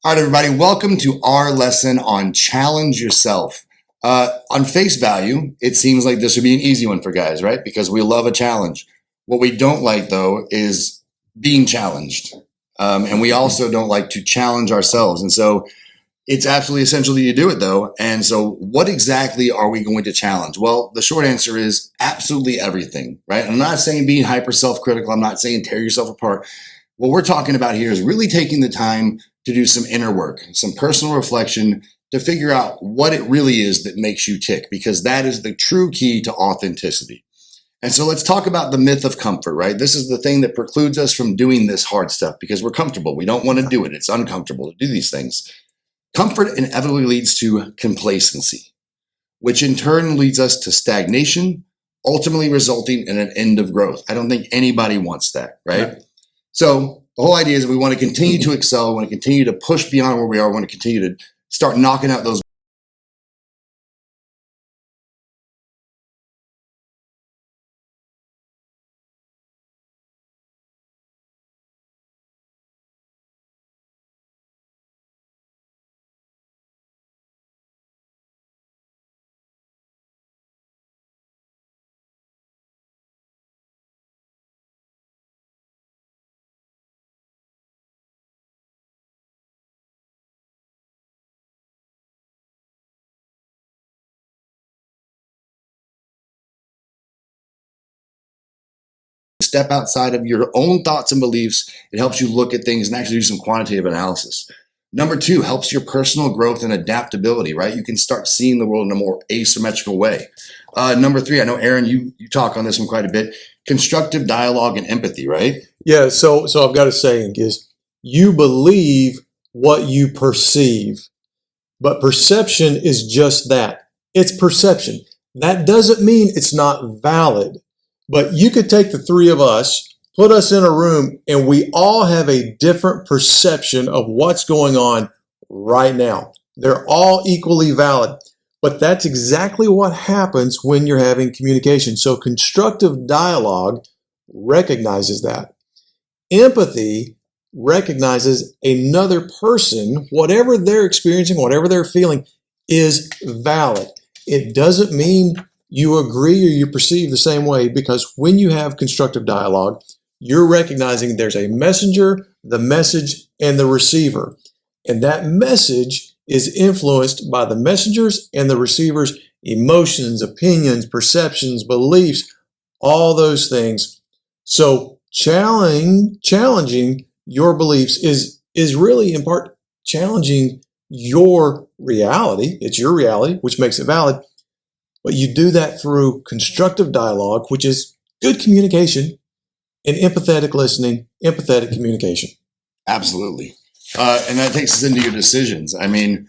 All right, everybody, welcome to our lesson on challenge yourself. On face value, it seems like this would be an easy one for guys, right? Because we love a challenge. What we don't like, though, is being challenged. And we also don't like to challenge ourselves. And so it's absolutely essential that you do it, though. And so what exactly are we going to challenge? Well, the short answer is absolutely everything, right? I'm not saying being hyper self-critical. I'm not saying tear yourself apart. What we're talking about here is really taking the time to do some inner work, some personal reflection to figure out what it really is that makes you tick, because that is the true key to authenticity. And so let's talk about the myth of comfort, right? This is the thing that precludes us from doing this hard stuff because we're comfortable. We don't want to do it. It's uncomfortable to do these things. Comfort inevitably leads to complacency, which in turn leads us to stagnation, ultimately resulting in an end of growth. I don't think anybody wants that, right? Yeah. So the whole idea is we want to continue to excel, we want to continue to push beyond where we are, we want to continue to start knocking out those. Step outside of your own thoughts and beliefs. It helps you look at things and actually do some quantitative analysis. Number two, helps your personal growth and adaptability, right? You can start seeing the world in a more asymmetrical way. Number three, I know, Aaron, you talk on this one quite a bit. Constructive dialogue and empathy, right? Yeah, so I've got a saying is you believe what you perceive, but perception is just that. It's perception. That doesn't mean it's not valid, but you could take the three of us, put us in a room, and we all have a different perception of what's going on right now. They're all equally valid, but that's exactly what happens when you're having communication. So constructive dialogue recognizes that. Empathy recognizes another person, whatever they're experiencing, whatever they're feeling is valid. It doesn't mean you agree or you perceive the same way, because when you have constructive dialogue, you're recognizing there's a messenger, the message, and the receiver. And that message is influenced by the messenger's and the receiver's emotions, opinions, perceptions, beliefs, all those things. So challenging your beliefs is really in part challenging your reality. It's your reality, which makes it valid. But you do that through constructive dialogue, which is good communication, and empathetic listening, empathetic communication. Absolutely. And that takes us into your decisions. I mean,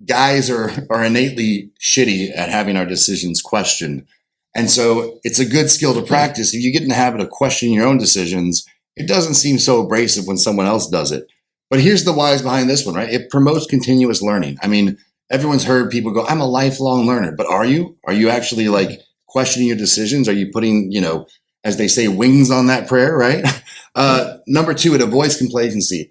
guys are innately shitty at having our decisions questioned. And so it's a good skill to practice. If you get in the habit of questioning your own decisions, it doesn't seem so abrasive when someone else does it. But here's the whys behind this one, right? It promotes continuous learning. I mean, everyone's heard people go, I'm a lifelong learner, but are you? Are you actually like questioning your decisions? Are you putting, as they say, wings on that prayer, right? Number two, it avoids complacency.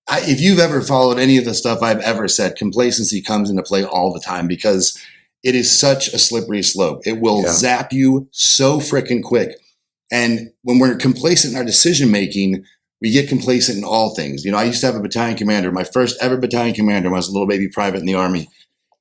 If you've ever followed any of the stuff I've ever said, complacency comes into play all the time because it is such a slippery slope. It will zap you so freaking quick. And when we're complacent in our decision making, we get complacent in all things. I used to have a battalion commander, my first ever battalion commander when I was a little baby private in the Army.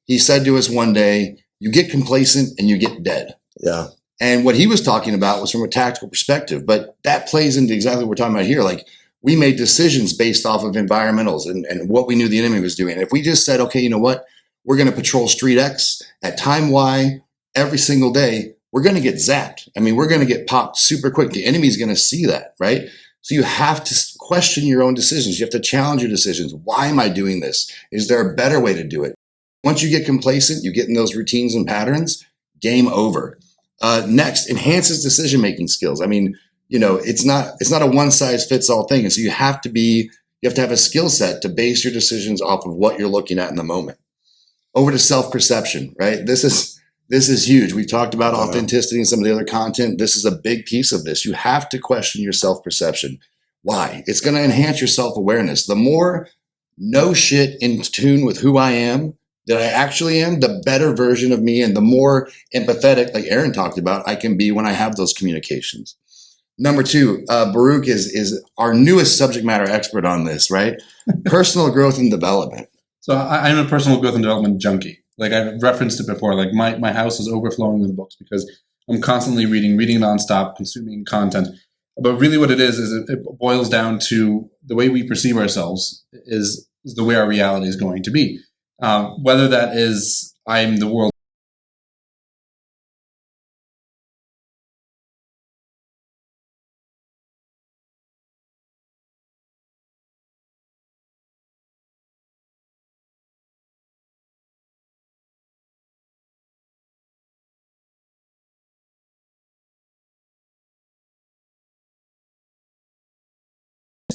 He said to us one day, you get complacent and you get dead. Yeah. And what he was talking about was from a tactical perspective, but that plays into exactly what we're talking about here. Like, we made decisions based off of environmentals and what we knew the enemy was doing. And if we just said, okay, you know what? We're going to patrol street X at time Y every single day, we're going to get zapped. I mean, we're going to get popped super quick. The enemy's going to see that, right? So you have to question your own decisions. You have to challenge your decisions. Why am I doing this? Is there a better way to do it? Once you get complacent, you get in those routines and patterns, game over. Next, enhances decision-making skills. I mean, it's not a one-size-fits-all thing. And so you have to have a skill set to base your decisions off of what you're looking at in the moment. Over to self-perception, right? This is huge. We've talked about authenticity and some of the other content. This is a big piece of this. You have to question your self-perception. Why? It's going to enhance your self-awareness. The more know shit in tune with who I am, that I actually am, the better version of me and the more empathetic, like Aaron talked about, I can be when I have those communications. Number two, Baruch is our newest subject matter expert on this, right? Personal growth and development. So I'm a personal growth and development junkie. Like I've referenced it before, like my house is overflowing with books because I'm constantly reading nonstop, consuming content. But really what it is it boils down to the way we perceive ourselves is the way our reality is going to be. Whether that is I'm the world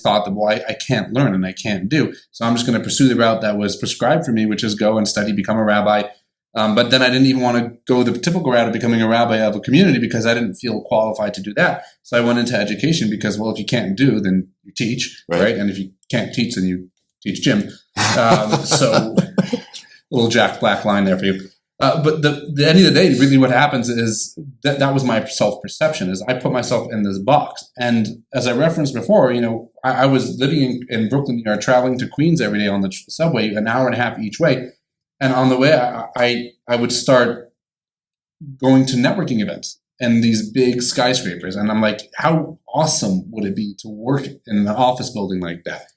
thought that, well, I can't learn and I can't do. So I'm just going to pursue the route that was prescribed for me, which is go and study, become a rabbi. But then I didn't even want to go the typical route of becoming a rabbi of a community because I didn't feel qualified to do that. So I went into education because, well, if you can't do, then you teach, right? And if you can't teach, then you teach gym. So a little Jack Black line there for you. But the end of the day, really what happens is that was my self-perception, is I put myself in this box. And as I referenced before, I was living in Brooklyn, New York, traveling to Queens every day on the subway, an hour and a half each way. And on the way, I would start going to networking events and these big skyscrapers. And I'm like, how awesome would it be to work in an office building like that?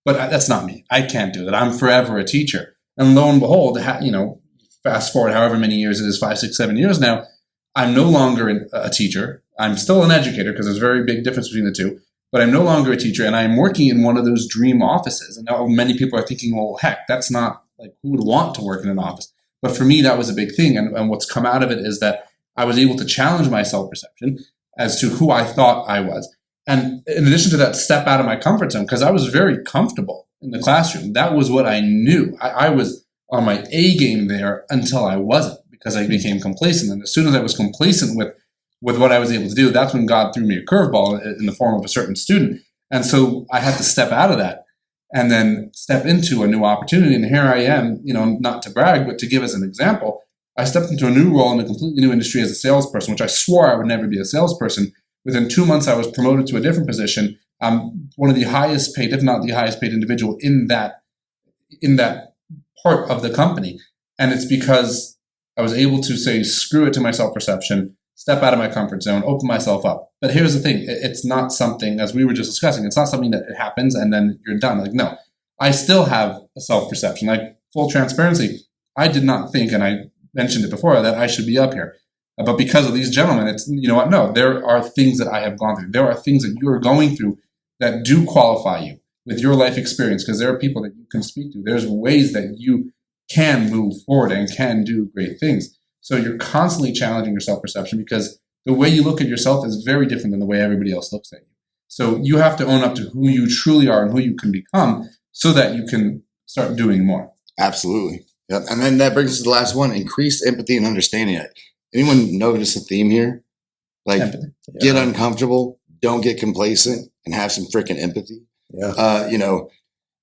But that's not me. I can't do that. I'm forever a teacher. And lo and behold, fast forward however many years it is, 5, 6, 7 years now, I'm no longer a teacher. I'm still an educator because there's a very big difference between the two. But I'm no longer a teacher, and I'm working in one of those dream offices. And now many people are thinking, well, heck, that's not like who would want to work in an office. But for me, that was a big thing. And what's come out of it is that I was able to challenge my self-perception as to who I thought I was. And in addition to that, step out of my comfort zone, because I was very comfortable in the classroom. That was what I knew. I was on my A game there until I wasn't, because I became complacent. And as soon as I was complacent with what I was able to do, that's when God threw me a curveball in the form of a certain student. And so I had to step out of that and then step into a new opportunity. And here I am, not to brag, but to give as an example, I stepped into a new role in a completely new industry as a salesperson, which I swore I would never be a salesperson. Within 2 months, I was promoted to a different position. I'm one of the highest paid, if not the highest paid individual in that part of the company. And it's because I was able to say, screw it to my self-perception, step out of my comfort zone, open myself up. But here's the thing. It's not something, as we were just discussing, it's not something that it happens and then you're done. Like, no, I still have a self-perception. Like, full transparency, I did not think, and I mentioned it before, that I should be up here. But because of these gentlemen, it's, you know what? No, there are things that I have gone through. There are things that you are going through that do qualify you with your life experience, because there are people that you can speak to. There's ways that you can move forward and can do great things. So you're constantly challenging your self-perception, because the way you look at yourself is very different than the way everybody else looks at you. So you have to own up to who you truly are and who you can become so that you can start doing more. Absolutely. Yep. And then that brings us to the last one, increased empathy and understanding. Anyone notice a theme here? Like, get uncomfortable, don't get complacent, and have some freaking empathy. Yeah.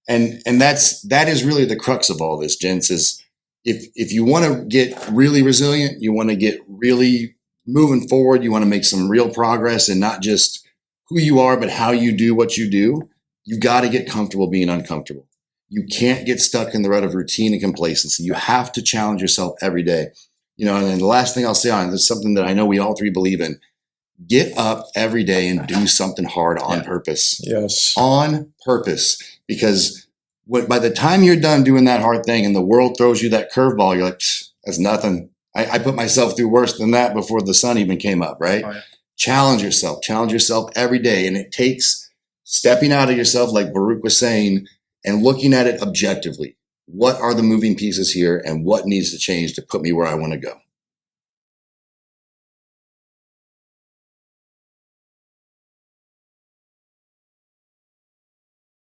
And that is really the crux of all this, gents, is if you want to get really resilient, you want to get really moving forward, you want to make some real progress and not just who you are, but how you do what you do, you got to get comfortable being uncomfortable. You can't get stuck in the rut of routine and complacency. You have to challenge yourself every day. And then the last thing I'll say on this is something that I know we all three believe in. Get up every day and do something hard on purpose. Yes. On purpose. Because by the time you're done doing that hard thing and the world throws you that curveball, you're like, that's nothing. I put myself through worse than that before the sun even came up, right? Oh, yeah. Challenge yourself every day. And it takes stepping out of yourself, like Baruch was saying, and looking at it objectively. What are the moving pieces here and what needs to change to put me where I want to go?